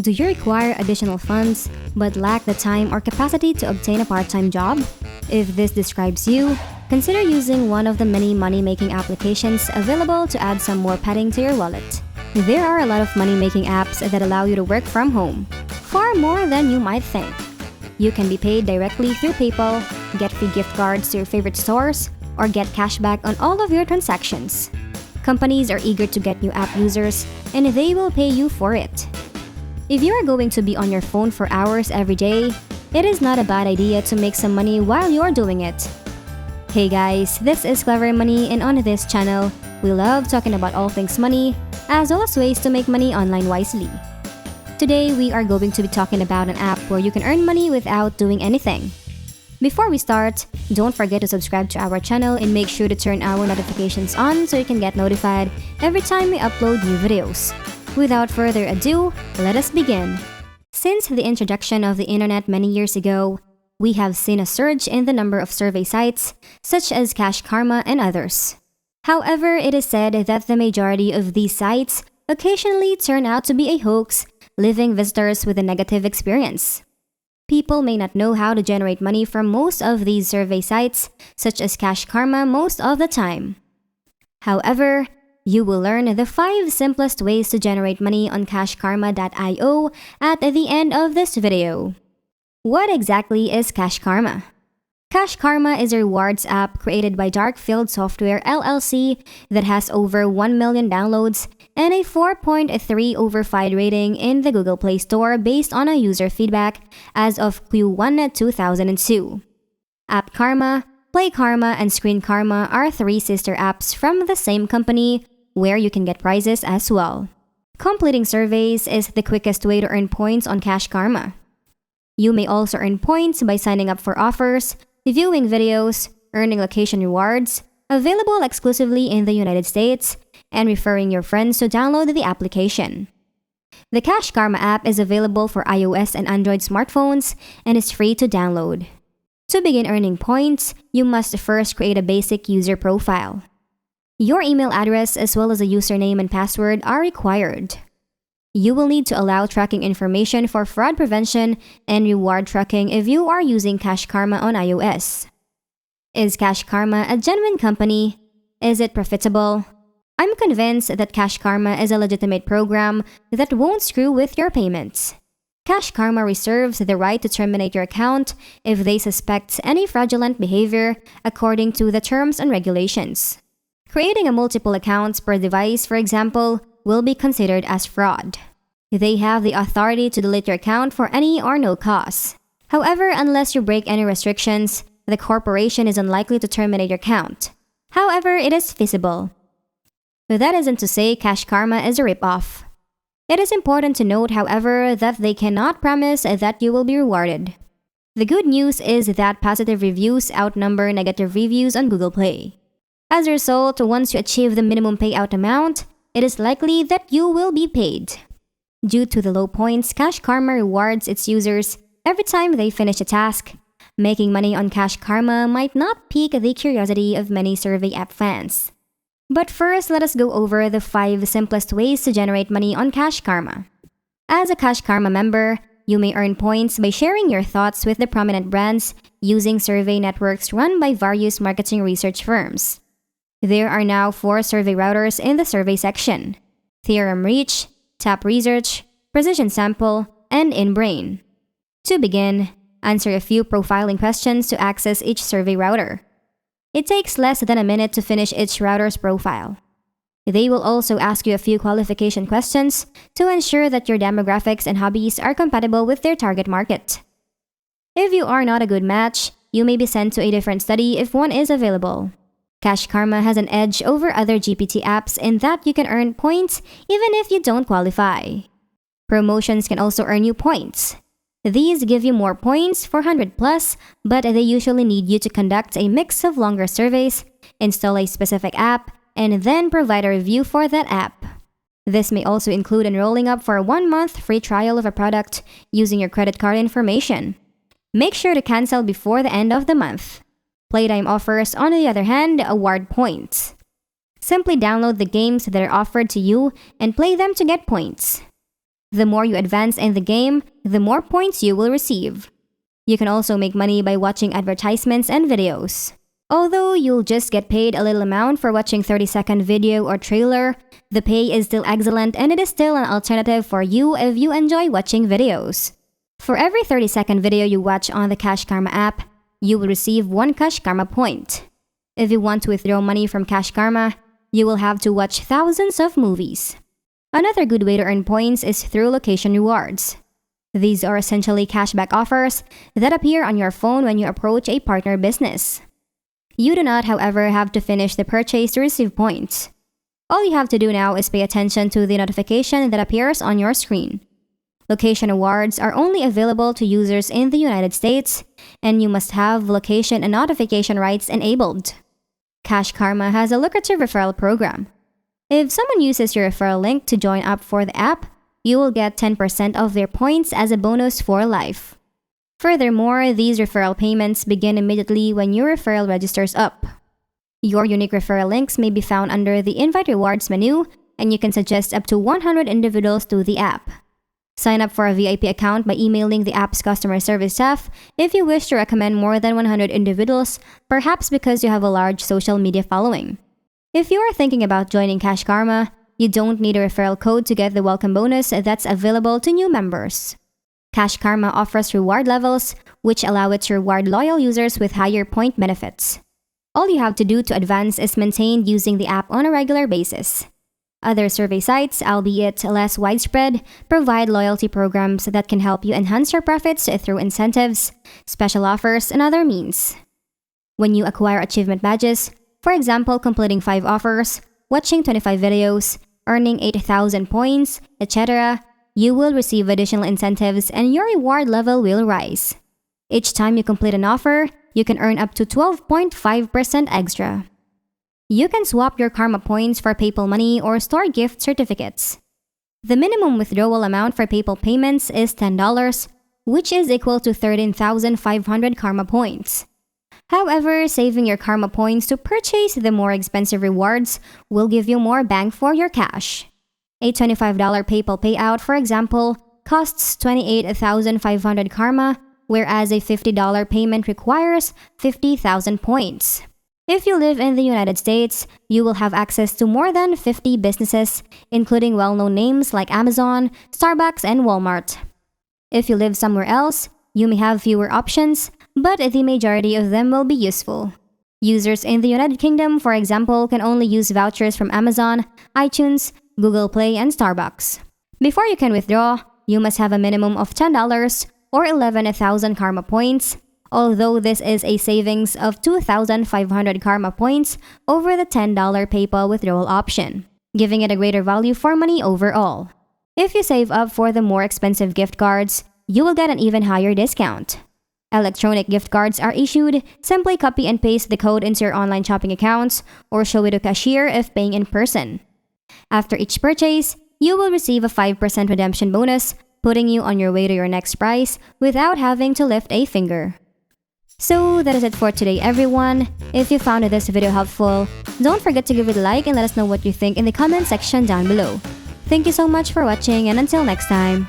Do you require additional funds but lack the time or capacity to obtain a part-time job? If this describes you, consider using one of the many money-making applications available to add some more padding to your wallet. There are a lot of money-making apps that allow you to work from home, far more than you might think. You can be paid directly through PayPal, get free gift cards to your favorite stores, or get cashback on all of your transactions. Companies are eager to get new app users, and they will pay you for it. If you are going to be on your phone for hours every day, it is not a bad idea to make some money while you're doing it. Hey guys, this is Clever Money, and on this channel, we love talking about all things money, as well as ways to make money online wisely. Today, we are going to be talking about an app where you can earn money without doing anything. Before we start, don't forget to subscribe to our channel and make sure to turn our notifications on so you can get notified every time we upload new videos. Without further ado, let us begin. Since the introduction of the internet many years ago, we have seen a surge in the number of survey sites, such as Cash Karma and others. However, it is said that the majority of these sites occasionally turn out to be a hoax, leaving visitors with a negative experience. People may not know how to generate money from most of these survey sites, such as Cash Karma, most of the time. However, you will learn the 5 simplest ways to generate money on cashkarma.io at the end of this video. What exactly is Cash Karma? Cash Karma is a rewards app created by Darkfield Software LLC that has over 1 million downloads and a 4.3/5 rating in the Google Play Store based on a user feedback as of Q1 2002. App Karma, Play Karma, and Screen Karma are 3 sister apps from the same company where you can get prizes as well. Completing surveys is the quickest way to earn points on Cash Karma. You may also earn points by signing up for offers, viewing videos, earning location rewards, available exclusively in the United States, and referring your friends to download the application. The Cash Karma app is available for iOS and Android smartphones and is free to download. To begin earning points, you must first create a basic user profile. Your email address as well as a username and password are required. You will need to allow tracking information for fraud prevention and reward tracking if you are using Cash Karma on iOS. Is Cash Karma a genuine company? Is it profitable? I'm convinced that Cash Karma is a legitimate program that won't screw with your payments. Cash Karma reserves the right to terminate your account if they suspect any fraudulent behavior according to the terms and regulations. Creating a multiple accounts per device, for example, will be considered as fraud. They have the authority to delete your account for any or no cause. However, unless you break any restrictions, the corporation is unlikely to terminate your account. However, it is feasible. That isn't to say Cash Karma is a ripoff. It is important to note, however, that they cannot promise that you will be rewarded. The good news is that positive reviews outnumber negative reviews on Google Play. As a result, once you achieve the minimum payout amount, it is likely that you will be paid. Due to the low points, Cash Karma rewards its users every time they finish a task. Making money on Cash Karma might not pique the curiosity of many survey app fans. But first, let us go over the 5 simplest ways to generate money on Cash Karma. As a Cash Karma member, you may earn points by sharing your thoughts with the prominent brands using survey networks run by various marketing research firms. There are now 4 survey routers in the survey section: Theorem Reach, Tap Research, Precision Sample, and InBrain. To begin, answer a few profiling questions to access each survey router. It takes less than a minute to finish each router's profile. They will also ask you a few qualification questions to ensure that your demographics and hobbies are compatible with their target market. If you are not a good match, you may be sent to a different study if one is available. Cash Karma has an edge over other GPT apps in that you can earn points even if you don't qualify. Promotions can also earn you points. These give you more points, 400 plus, but they usually need you to conduct a mix of longer surveys, install a specific app, and then provide a review for that app. This may also include enrolling up for a 1-month free trial of a product using your credit card information. Make sure to cancel before the end of the month. Playtime offers, on the other hand, award points. Simply download the games that are offered to you and play them to get points. The more you advance in the game, the more points you will receive. You can also make money by watching advertisements and videos. Although you'll just get paid a little amount for watching 30-second video or trailer, the pay is still excellent and it is still an alternative for you if you enjoy watching videos. For every 30-second video you watch on the Cash Karma app, you will receive 1 Cash Karma point. If you want to withdraw money from Cash Karma, you will have to watch thousands of movies. Another good way to earn points is through location rewards. These are essentially cashback offers that appear on your phone when you approach a partner business. You do not, however, have to finish the purchase to receive points. All you have to do now is pay attention to the notification that appears on your screen. Location awards are only available to users in the United States, and you must have location and notification rights enabled. Cash Karma has a lucrative referral program. If someone uses your referral link to join up for the app, you will get 10% of their points as a bonus for life. Furthermore, these referral payments begin immediately when your referral registers up. Your unique referral links may be found under the Invite Rewards menu, and you can suggest up to 100 individuals to the app. Sign up for a VIP account by emailing the app's customer service staff if you wish to recommend more than 100 individuals, perhaps because you have a large social media following. If you are thinking about joining Cash Karma, you don't need a referral code to get the welcome bonus that's available to new members. Cash Karma offers reward levels, which allow it to reward loyal users with higher point benefits. All you have to do to advance is maintain using the app on a regular basis. Other survey sites, albeit less widespread, provide loyalty programs that can help you enhance your profits through incentives, special offers, and other means. When you acquire achievement badges, for example completing 5 offers, watching 25 videos, earning 8,000 points, etc., you will receive additional incentives and your reward level will rise. Each time you complete an offer, you can earn up to 12.5% extra. You can swap your Karma points for PayPal money or store gift certificates. The minimum withdrawal amount for PayPal payments is $10, which is equal to 13,500 Karma points. However, saving your Karma points to purchase the more expensive rewards will give you more bang for your cash. A $25 PayPal payout, for example, costs 28,500 Karma, whereas a $50 payment requires 50,000 points. If you live in the United States, you will have access to more than 50 businesses, including well-known names like Amazon, Starbucks, and Walmart. If you live somewhere else, you may have fewer options, but the majority of them will be useful. Users in the United Kingdom, for example, can only use vouchers from Amazon, iTunes, Google Play, and Starbucks. Before you can withdraw, you must have a minimum of $10 or 11,000 Karma points, although this is a savings of 2,500 Karma points over the $10 PayPal withdrawal option, giving it a greater value for money overall. If you save up for the more expensive gift cards, you will get an even higher discount. Electronic gift cards are issued. Simply copy and paste the code into your online shopping accounts or show it to cashier if paying in person. After each purchase, you will receive a 5% redemption bonus, putting you on your way to your next prize without having to lift a finger. So that is it for today, everyone. If you found this video helpful, don't forget to give it a like and let us know what you think in the comment section down below. Thank you so much for watching, and until next time.